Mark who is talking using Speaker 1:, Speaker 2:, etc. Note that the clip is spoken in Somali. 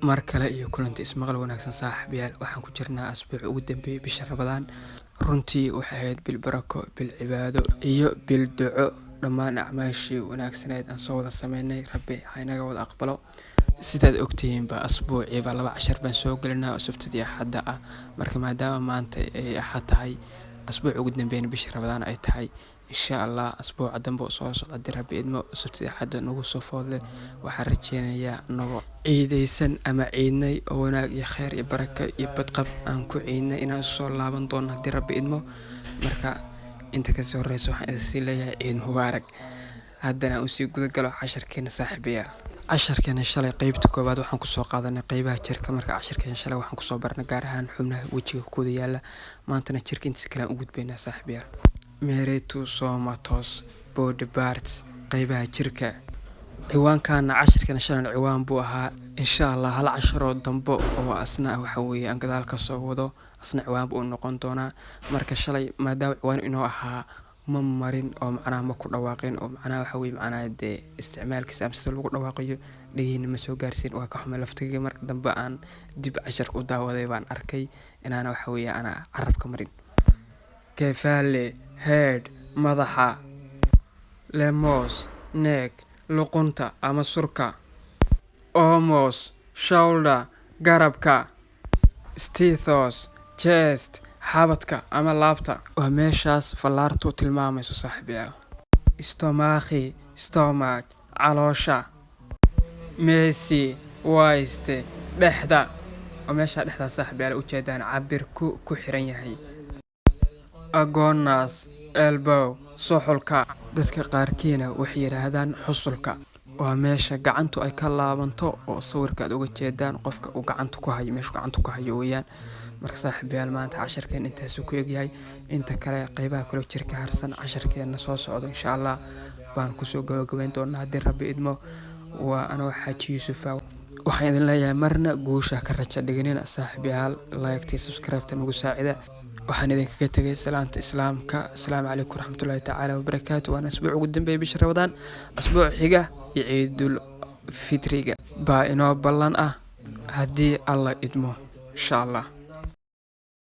Speaker 1: mar kale iyo kulanti ismaqal wanaagsan saaxiibayaal. Waxaan ku jirnaa asbuuc ugu dambeeyay bisha Ramadaan. Runtii waxay ahayd bil barako, bil cibaado iyo bil duco. Dhammaan acmaashii wanaagsaneed aan soo wada sameynay Rabbi ha inaga wada aqbalo. Sidaad ogtihiin ba asbuuciiba 2 cashar baan soo gelinaa Sabtida iyo Axadda ah. Marka maadaama maanta ay Axad tahay, asbuuc ugu dambeeyay bisha Ramadaan ay tahay, insha Allah asbuuca dambe soo socda Rabbi idmo Sabtida iyo Axadda nagu soo foodle. Waxaan rajeynayaa nagu ciidaysan ama ciidnay oo wanaag iyo khayr iyo baraka iyo badqab aan ku ciidnay inaan soo laaban doono haddii Rabbi idmo. Marka inta ka soo horeysa waxaan idin leeyahay ciid mubaarak. Haddana aan usii guda galo casharkeena saaxiibayaal. casharkeena shalay qaybta koowaad waxaan ku soo qaadanay qaybaha jirka. Marka casharkeena shalay waxaan ku soo barnay gaar ahaan xubnaha wajiga kooda yaala. Maantana jirka intiisa kale aan u gudbaynaa saaxiibayaal. Meretu somatos body parts qaybaha jirka. ciwaankaana casharkeena shalay ciwaan buu ahaa insha Allah hal casharo dambo oo asna waxa weeye aan gadaal ka soo wado asna ciwaan buu noqon doonaa. Marka shalay maadaama ciwaan inoo ahaa ma marin oo macnaha ma ku dhawaaqin oo macnaha waxa weeye macnaha isticmaalkiisa amsada lagu dhawaaqiyo dhigina ma soo gaarsiin waa ka xumay laftiga. Marka dambe aan dib casharka u daawaday baan arkay inaana waxa weeye ana carabka marin. Kefale head madaxa lemos neck luqunta ama surka almost shoulder garabka stethos chest xabadka ama laabta waa meeshaas fallaartu tilmaamayso saaxiibayaal. Stomach caloosha meesi waiste dhexda waa meesha dhexda saaxiibayaal u jeedaan cabir ku xiran yahay. Agonas elbow suxulka dadka qaarkiina waxay yiraahdaan xusulka waa meesha gacantu ay ka laabanto oo sawirka uga jeedaan qofka uu gacanta ku hayo meesha gacanta ku hayo weeyaan. Marka saaxiibayaal maanta casharkeen intaas ku eegyahay inta kale qaybaha kale jirka harsan casharkeena soo socdo insha Allah baan ku soo gabagabeyn doonaa haddii Rabbi idmo. waa ana Xaaji Yuusuf waxaan idin leeyahay marna guusha ka raja dhiganina saaxiibayaal like subscribe nagu saacida. waxaan idinkaga tagay salaanta islaamka. Assalaamu calaykum waraxmatullaahi tacaala wabarakaatuh. Waana asbuuc ugu dambeeyay bisha Ramadaan. asbuuc xiga iyo ciidul fitriga baa inoo ballan ah haddii Allah idmo insha Allah.